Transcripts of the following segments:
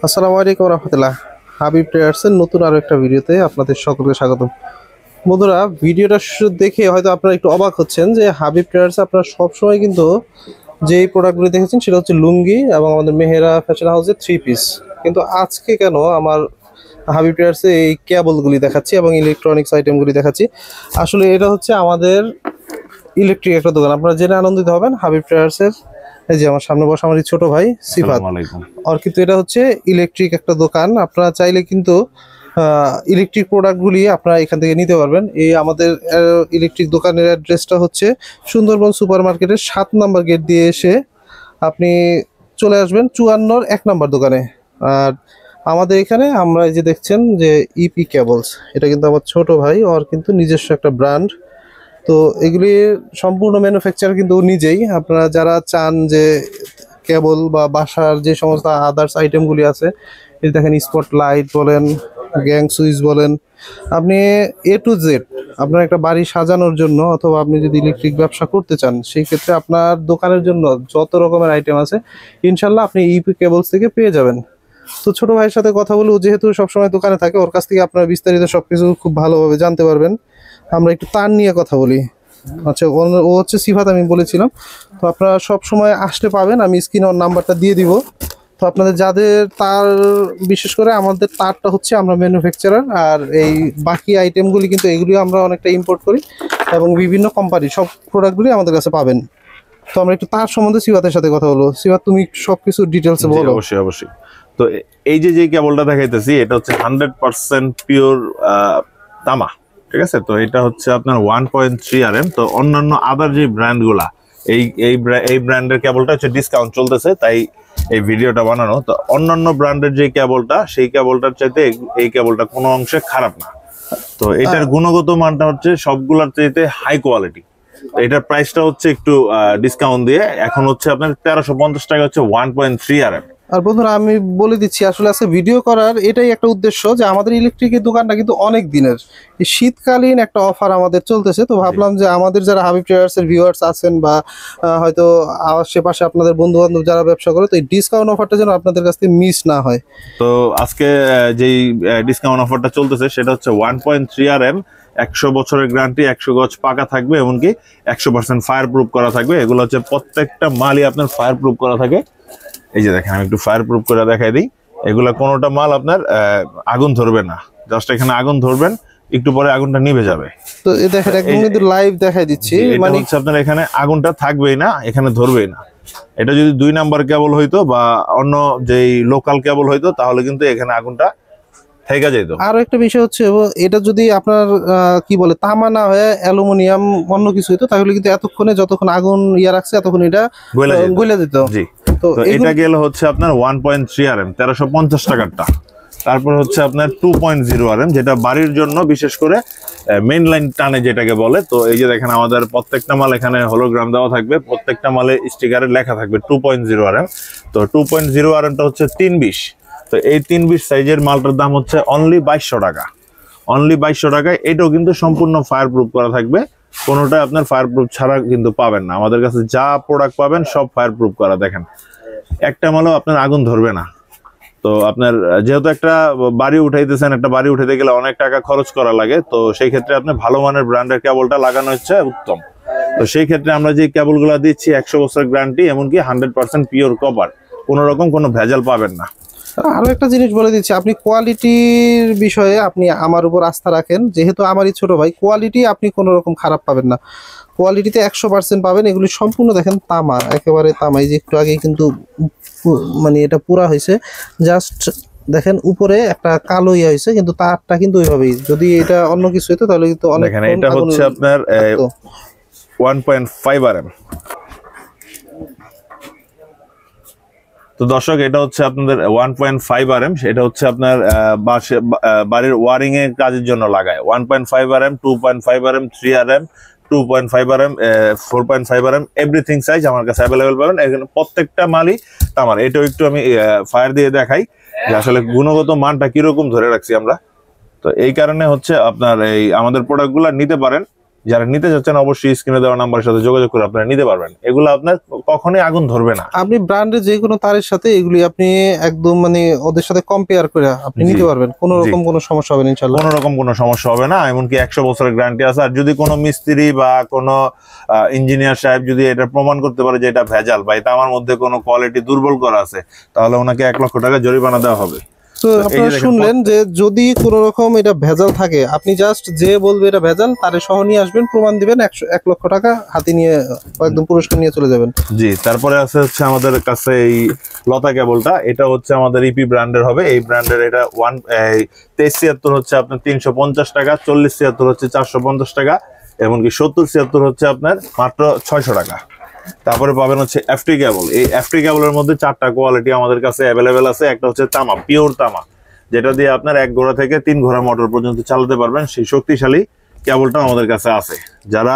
আসসালামু আলাইকুম রহমতুল্লাহ। হাবিব ট্রেডার্সের নতুন আরো একটা ভিডিওতে আপনাদের সকলকে স্বাগতম। বন্ধুরা, ভিডিওটা দেখে হয়তো আপনারা একটু অবাক হচ্ছেন যে হাবিব ট্রেডার্স আপনারা সবসময় কিন্তু যেই প্রোডাক্টগুলি দেখেছেন সেটা হচ্ছে লুঙ্গি এবং আমাদের মেহেরা ফ্যাশন হাউসের থ্রি পিস। কিন্তু আজকে কেন আমার হাবিব ট্রেডার্সে এই কেবলগুলি দেখাচ্ছি এবং ইলেকট্রনিক্স আইটেমগুলি দেখাচ্ছি? আসলে এটা হচ্ছে আমাদের ইলেকট্রিক একটা দোকান। আপনারা জেনে আনন্দিত হবেন হাবিব ট্রেডার্সের। এই যে আমার সামনে বসা আমার এই ছোট ভাই সিফাত, আর কিন্তু এটা হচ্ছে ইলেকট্রিক একটা দোকান। আপনারা চাইলে কিন্তু ইলেকট্রিক প্রোডাক্টগুলি আপনারা এখান থেকে নিতে পারবেন। এই আমাদের ইলেকট্রিক দোকানের অ্যাড্রেসটা হচ্ছে সুন্দরবন সুপার মার্কেটের 7 নম্বর গেট দিয়ে এসে আপনি চলে আসবেন 54 1 নম্বর দোকানে। আর আমাদের এখানে আমরা এই যে দেখছেন যে ইপি কেবলস, এটা কিন্তু আমার ছোট ভাই, ওর কিন্তু নিজস্ব একটা ব্র্যান্ড। তো এগুলি সম্পূর্ণ ম্যানুফ্যাকচার কিন্তু নিজেই। আপনারা যারা চান যে কেবল বা বাসার যে সমস্ত আদার্স আইটেমগুলি আছে, এই দেখেন স্পট লাইট বলেন, গ্যাং সুইচ বলেন, আপনি এ টু জেড আপনার একটা বাড়ি সাজানোর জন্য অথবা আপনি যদি ইলেকট্রিক ব্যবসা করতে চান সেই ক্ষেত্রে আপনার দোকানের জন্য যত রকমের আইটেম আছে ইনশাল্লাহ আপনি ইপি কেবলস থেকে পেয়ে যাবেন। তো ছোট ভাইয়ের সাথে কথা বলে, ও যেহেতু সবসময় দোকানে থাকে, ওর কাছ থেকে আপনারা বিস্তারিত সবকিছু খুব ভালোভাবে জানতে পারবেন। আমরা একটু তার নিয়ে কথা বলি। আচ্ছা, ও হচ্ছে সিফাত, আমি বলেছিলাম। তো আপনারা সব সময় আসলে পাবেন, আমি স্ক্রিনে ওর নাম্বারটা দিয়ে দিব। তো আপনাদের যাদের তার, বিশেষ করে আমাদের তারটা হচ্ছে আমরা ম্যানুফ্যাকচারার, আর এই বাকি আইটেমগুলি কিন্তু এগুলিও আমরা অনেকটা ইম্পোর্ট করি এবং বিভিন্ন কোম্পানি সব প্রোডাক্টগুলি আমাদের কাছে পাবেন। তো আমরা একটু তার সম্বন্ধে সিফাতের সাথে কথা বলবো। সিফাত, তুমি সবকিছু ডিটেলসে বলো। অবশ্যই অবশ্যই। তো এই যে কেবলটা দেখাইতেছি এটা হচ্ছে 100% পিওর তামা, ঠিক আছে। তো এটা হচ্ছে আপনার 1.3 RM। তো অন্যান্য আদার যে ব্র্যান্ডগুলা, এই ব্র্যান্ডের কেবলটা হচ্ছে ডিসকাউন্ট চলতেছে, তাই এই ভিডিওটা বানানো। তো অন্যান্য ব্র্যান্ডের যে কেবলটা, সেই কেবলটার চাইতে এই কেবলটা কোনো অংশে খারাপ না। তো এটার গুণগত মানটা হচ্ছে সবগুলার চাইতে হাই কোয়ালিটি। এটার প্রাইসটা হচ্ছে একটু ডিসকাউন্ট দিয়ে এখন হচ্ছে আপনার 1350 টাকা, হচ্ছে 1.3 RM। আর বন্ধুরা, আমি বলে দিচ্ছি, আসলে আছে ভিডিও করার এটাই একটা উদ্দেশ্য যে আমাদের ইলেকট্রিকের দোকানটা কিন্তু অনেক দিনের, এই শীতকালীন একটা অফার আমাদের চলতেছে। তো ভাবলাম যে আমাদের যারা হাবিব ট্রেডার্সের ভিউয়ার্স আছেন বা হয়তো আশেপাশে আপনাদের বন্ধু বান্ধব যারা ব্যবসা করে, তো এই ডিসকাউন্ট অফারটা যেন আপনাদের কাছ থেকে মিস না হয়। তো আজকে যেই ডিসকাউন্ট অফারটা চলতেছে সেটা হচ্ছে 1.3 RM, 100 বছরের গ্যারান্টি, 100 গজ পাকা থাকবে, এমনকি 100% ফায়ার প্রুফ করা থাকবে। এগুলো হচ্ছে প্রত্যেকটা মালই আপনার ফায়ার প্রুফ করা থাকে। এই যে দেখেন, আমি একটু ফায়ার প্রুফ করে দেখাই দিই। এগুলা কোনোটা মাল আপনার আগুন ধরবে না, জাস্ট এখানে আগুন ধরবেন, একটু পরে আগুনটা নিভে যাবে। তো এই দেখেন একদম কিন্তু লাইভ দেখাই দিচ্ছি, মানে হচ্ছে আপনার এখানে আগুনটা থাকবেই না, এখানে ধরবেই না। এটা যদি 2 নাম্বার কেবল হইতো বা অন্য যেই লোকাল কেবল হইতো তাহলে কিন্তু এখানে আগুনটা থেকে যেত। আরো একটা বিষয় হচ্ছে, এটা যদি আপনার কি বলে তামা না হয়ে অ্যালুমিনিয়াম অন্য কিছু হইতো তাহলে কিন্তু এতক্ষণে যতক্ষণ আগুন রাখছে এতক্ষণ এটা গলে যেত। জি। তো এটা গেল হচ্ছে আপনার 1.3 RM, 1350 টাকারটা। তারপর হচ্ছে আপনার 2.0 RM, যেটা বাড়ির জন্য বিশেষ করে মেইন লাইন টানে যেটাকে বলে। তো এই যে দেখেন, আমাদের প্রত্যেকটা মাল এখানে হোলোগ্রাম দেওয়া থাকবে, প্রত্যেকটা মালে স্টিকারে লেখা থাকবে 2.0 RM। তো 2.0 RMটা হচ্ছে 320। তো এই 320 সাইজের মালটার দাম হচ্ছে অনলি 2200 টাকা, অনলি 2200 টাকায়। এটাও কিন্তু সম্পূর্ণ ফায়ার প্রুফ করা থাকবে, কোনোটাই আপনার ফায়ার প্রুফ ছাড়া কিন্তু পাবেন না। আমাদের কাছে যা প্রোডাক্ট পাবেন সব ফায়ার প্রুফ করা। দেখেন, একটা মালও আপনার আগুন ধরবে না। তো আপনার যেহেতু একটা বাড়ি উঠাইতেছেন, একটা বাড়ি উঠাইতে গেলে অনেক টাকা খরচ করা লাগে, তো সেই ক্ষেত্রে আপনি ভালো মানের ব্র্যান্ডের কেবলটা লাগানো হচ্ছে উত্তম। তো সেই ক্ষেত্রে আমরা যে কেবলগুলো দিচ্ছি 100 বছর গ্যারান্টি, এমনকি 100% পিওর কপার, কোনো রকম কোনো ভেজাল পাবেন না। আরো একটা জিনিস বলে দিচ্ছি, আপনি কোয়ালিটির বিষয়ে আপনি আমার উপর আস্থা রাখেন, যেহেতু আমারই ছোট ভাই, কোয়ালিটি আপনি কোনো রকম খারাপ পাবেন না, কোয়ালিটিতে 100% পাবেন। এগুলি সম্পূর্ণ দেখেন তামা, একেবারে তামা। এই যে একটু আগে কিন্তু মানে এটা পুরা হয়েছে, জাস্ট দেখেন উপরে একটা কালো হয়েছে, কিন্তু তারটা কিন্তু ওইভাবেই। যদি এটা অন্য কিছু হতো তাহলে কিন্তু অনেক। এটা হচ্ছে আপনার 1.5 RM। তো দর্শক, এটা হচ্ছে আপনাদের 1.5 RM। এটা হচ্ছে আপনার বাড়ির ওয়ারিং এর কাজের জন্য লাগায়। 1.5 RM, 2.5 RM, 3 RM, 2.5 RM, 4.5 RM, everything size আমার কাছে অ্যাভেলেবেল পাবেন। এখানে প্রত্যেকটা মালই তামার। এটাও একটু আমি ফায়ার দিয়ে দেখাই যে আসলে গুণগত মানটা কিরকম ধরে রাখছি আমরা। তো এই কারণে হচ্ছে আপনার এই আমাদের প্রোডাক্টগুলো নিতে পারেন, যারা নিতে যাচ্ছেন অবশ্যই স্ক্রিনে দেওয়া নাম্বারের সাথে যোগাযোগ করে আপনারা নিতে পারবেন। এগুলো আপনার কখনোই আগুন ধরবে না। আপনি ব্র্যান্ডের যে কোনো তারের সাথে এগুলি আপনি একদম মানে ওদের সাথে কম্পেয়ার করে আপনি নিতে পারবেন, কোনো রকম কোনো সমস্যা হবে না ইনশাআল্লাহ। কোনো রকম কোনো সমস্যা হবে না, এমনকি 100 বছরের গ্যারান্টি আছে। আর যদি কোনো মিস্ত্রি বা কোনো ইঞ্জিনিয়ার সাহেব যদি এটা প্রমাণ করতে পারে যে এটা ভেজাল বা এটা আমার মধ্যে কোনো কোয়ালিটি দুর্বল করা আছে, তাহলে ওনাকে 1 লক্ষ টাকা জরিমানা দেওয়া হবে। তো আপনারা শুনলেন যে যদি কোনো রকম এটা ভেজাল থাকে, আপনি জাস্ট যে বলবে এটা ভেজাল তারে সহ নিয়ে আসবেন, প্রমাণ দিবেন, 1 লক্ষ টাকা হাতে নিয়ে একদম পুরস্কার নিয়ে চলে যাবেন। জি, তারপরে আছে হচ্ছে আমাদের কাছে এই লতা কেবলটা। এটা হচ্ছে আমাদের ইপি ব্র্যান্ডের হবে। এই ব্র্যান্ডের এটা 2376 হচ্ছে আপনার 350 টাকা, 4076 হচ্ছে 450 টাকা, এমনকি 7076 হচ্ছে আপনার মাত্র 600 টাকা। তারপরে পাবেন হচ্ছে এফটি কেবল। এই এফটি কেবলের মধ্যে 4টা কোয়ালিটি আমাদের কাছে অ্যাভেলেবেল আছে। একটা হচ্ছে তামা, পিওর তামা, যেটা দিয়ে আপনার 1 ঘোড়া থেকে 3 ঘোড়া মোটর পর্যন্ত চালাতে পারবেন। সেই শক্তিশালী কেবলটা আমাদের কাছে আছে। যারা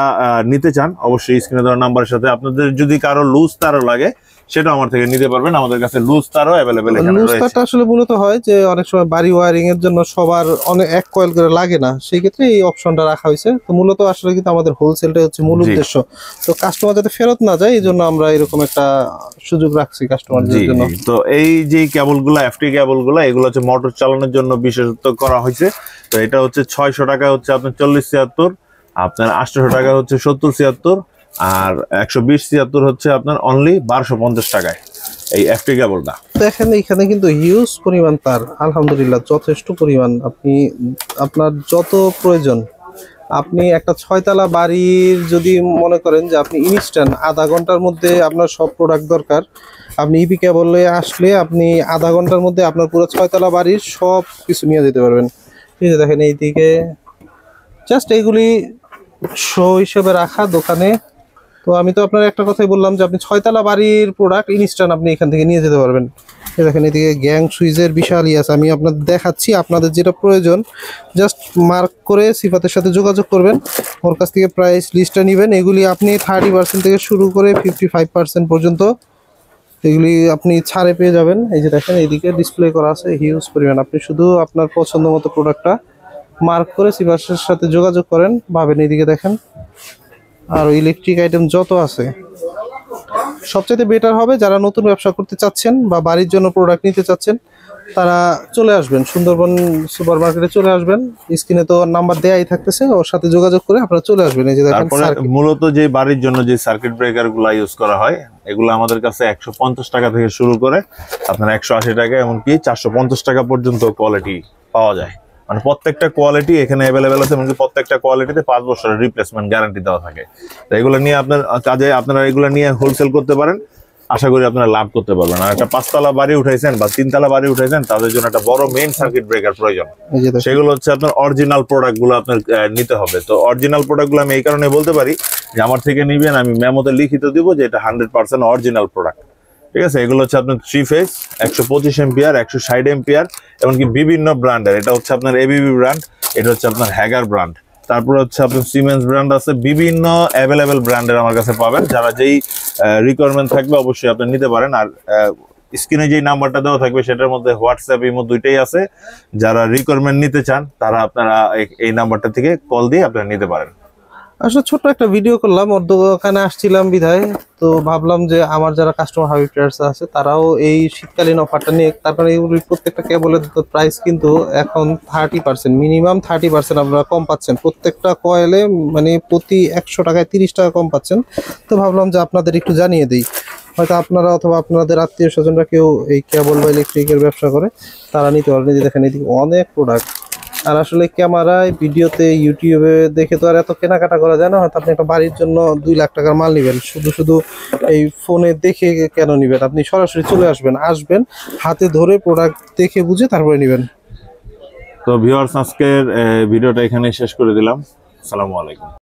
নিতে চান অবশ্যই স্ক্রিনে দেওয়া নাম্বারের সাথে, আপনাদের যদি কারো লুজ তারও লাগে সেটা আমার থেকে নিতে পারবেন। আমাদের কাছে লুজ তারও অ্যাভেলেবেল এখানে রয়েছে। লুজ তারটা আসলে মূলত হয় যে অনেক সময় বাড়ি ওয়্যারিং এর জন্য সবার অনেক 1 কয়েল করে লাগে না, সেই ক্ষেত্রে এই অপশনটা রাখা হয়েছে। তো মূলত আসলে কিন্তু আমাদের হোলসেলটাই হচ্ছে মূল উদ্দেশ্য। তো কাস্টমার যাতে ফেরত না যায় এই জন্য আমরা এরকম একটা সুযোগ রাখছি কাস্টমারদের জন্য। তো এই যে কেবলগুলো, এফটি কেবলগুলো, এগুলো হচ্ছে মোটর চালানোর জন্য বিশেষত করা হয়েছে। তো এটা হচ্ছে 600 টাকা হচ্ছে আপনার 4076, আপনার 800 টাকা হচ্ছে 7076, আর 12076 হচ্ছে আপনার অনলি 1250 টাকায় এই এফটি কেবলটা। দেখেন এখানে কিন্তু হিউজ পরিমাণ তার, আলহামদুলিল্লাহ যথেষ্ট পরিমাণ। আপনি আপনার যত প্রয়োজন, আপনি একটা 6 তলা বাড়ির যদি মনে করেন যে আপনি ইনস্ট্যান্ট আধা ঘন্টার মধ্যে আপনার সব প্রোডাক্ট দরকার, আপনি ইপি কেবলে আসলে আপনি আধা ঘন্টার মধ্যে আপনার পুরো 6 তলা বাড়ির সব কিছু নিয়ে যেতে পারবেন। ঠিক আছে, দেখেন এইদিকে জাস্ট এইগুলি শো হিসেবে রাখা দোকানে। তো আমি তো আপনার একটা কথাই বললাম যে আপনি 6 তলা বাড়ির প্রোডাক্ট ইনস্ট্যান্ট আপনি এখান থেকে নিয়ে যেতে পারবেন। এই দেখেন এদিকে গ্যাং সুইচের বিশাল আছে, আমি আপনাদের দেখাচ্ছি। আপনাদের যেটা প্রয়োজন জাস্ট মার্ক করে সিফাতের সাথে যোগাযোগ করবেন, ওর কাছ থেকে প্রাইস লিস্টটা নেবেন। এগুলি আপনি 30% থেকে শুরু করে 55% পর্যন্ত এগুলি আপনি ছাড়ে পেয়ে যাবেন। এই যে দেখেন এইদিকে ডিসপ্লে করা আছে হিউজ পরিমাণ। আপনি শুধু আপনার পছন্দ মতো প্রোডাক্টটা মার্ক করে সিফাতের সাথে যোগাযোগ করেন, পাবেন। এইদিকে দেখেন আর ইলেকট্রিক আইটেম যত আছে সবচেয়ে বেটার হবে যারা নতুন ব্যবসা করতে চাচ্ছেন বা বাড়ির জন্য প্রোডাক্ট নিতে চাচ্ছেন, তারা চলে আসবেন সুন্দরবন সুপার মার্কেটে, চলে আসবেন। স্ক্রিনে তো নাম্বার দেয়াই থাকতেছে, ওর সাথে যোগাযোগ করে আপনারা চলে আসবেন। এই যে দেখেন মূলত যে বাড়ির জন্য যে সার্কিট ব্রেকার গুলা ইউজ করা হয়, এগুলো আমাদের কাছে 150 টাকা থেকে শুরু করে আপনার 180 টাকা, এমনকি 450 টাকা পর্যন্ত কোয়ালিটি পাওয়া যায়। মানে প্রত্যেকটা কোয়ালিটি এখানে অ্যাভেলেবেল আছে, এমনকি প্রত্যেকটা কোয়ালিটিতে 5 বছরের রিপ্লেসমেন্ট গ্যারান্টি দেওয়া থাকে। তো এগুলো নিয়ে আপনার কাজে আপনারা এগুলো নিয়ে হোলসেল করতে পারেন, আশা করি আপনারা লাভ করতে পারবেন। আর একটা 5 তলা বাড়ি উঠাইছেন বা 3 তলা বাড়ি উঠাইছেন, তাদের জন্য একটা বড় মেইন সার্কিট ব্রেকার প্রয়োজন। সেগুলো হচ্ছে আপনার অরিজিনাল প্রোডাক্ট গুলো আপনার নিতে হবে। তো অরিজিনাল প্রোডাক্ট গুলো আমি এই কারণে বলতে পারি যে আমার থেকে নিবেন, আমি মেমোতে লিখিত দিব যে এটা 100% অরিজিনাল প্রোডাক্ট। ঠিক আছে, এগুলো হচ্ছে আপনার 3 ফেজ 125 এম্পিয়ার, 160 এম্পিয়ার, এমনকি বিভিন্ন ব্র্যান্ডের। এটা হচ্ছে আপনার এবিবি ব্র্যান্ড, এটা হচ্ছে আপনার হ্যাগার ব্র্যান্ড, তারপরে হচ্ছে আপনার সিমেন্স ব্র্যান্ড আছে। বিভিন্ন অ্যাভেলেবেল ব্র্যান্ডের আমার কাছে পাবেন। যারা যেই রিকোয়ারমেন্ট থাকবে অবশ্যই আপনি নিতে পারেন। আর স্ক্রিনে যেই নাম্বারটা দেওয়া থাকবে সেটার মধ্যে হোয়াটসঅ্যাপ, ইমো দুইটাই আছে। যারা রিকোয়ারমেন্ট নিতে চান তারা আপনারা এই নাম্বারটা থেকে কল দিয়ে আপনারা নিতে পারেন। আসলে ছোট্ট একটা ভিডিও করলাম, ওর দোকানে আসছিলাম বিধায়, তো ভাবলাম যে আমার যারা কাস্টমার হাবিব ট্রেডার্স আছে তারাও এই শীতকালীন অফারটা নিয়ে। তারপরে এইগুলি প্রত্যেকটা কেবলের প্রাইস কিন্তু এখন 30%, মিনিমাম 30% আপনারা কম পাচ্ছেন। প্রত্যেকটা কয়েলে মানে প্রতি 100 টাকায় 30 টাকা কম পাচ্ছেন। তো ভাবলাম যে আপনাদের একটু জানিয়ে দিই, হয়তো আপনারা অথবা আপনাদের আত্মীয় স্বজনরা কেউ এই কেবল বা ইলেকট্রিকের ব্যবসা করে, তারা নিতে পারবেন। যে দেখেন এদিকে অনেক প্রোডাক্ট। আর আসলে ক্যামেরায়, ভিডিওতে, ইউটিউবে দেখে তো আর এত কেনাকাটা করা যায় না। হয়তো আপনি একটা বাড়ির জন্য 2 লাখ টাকার মাল নেবেন, শুধু এই ফোনে দেখে কেন নেবেন? আপনি সরাসরি চলে আসবেন হাতে ধরে প্রোডাক্ট দেখে বুঝে তারপরে নেবেন। তো ভিউয়ার্স, আজকের ভিডিওটা এখানে শেষ করে দিলাম। আসসালামু আলাইকুম।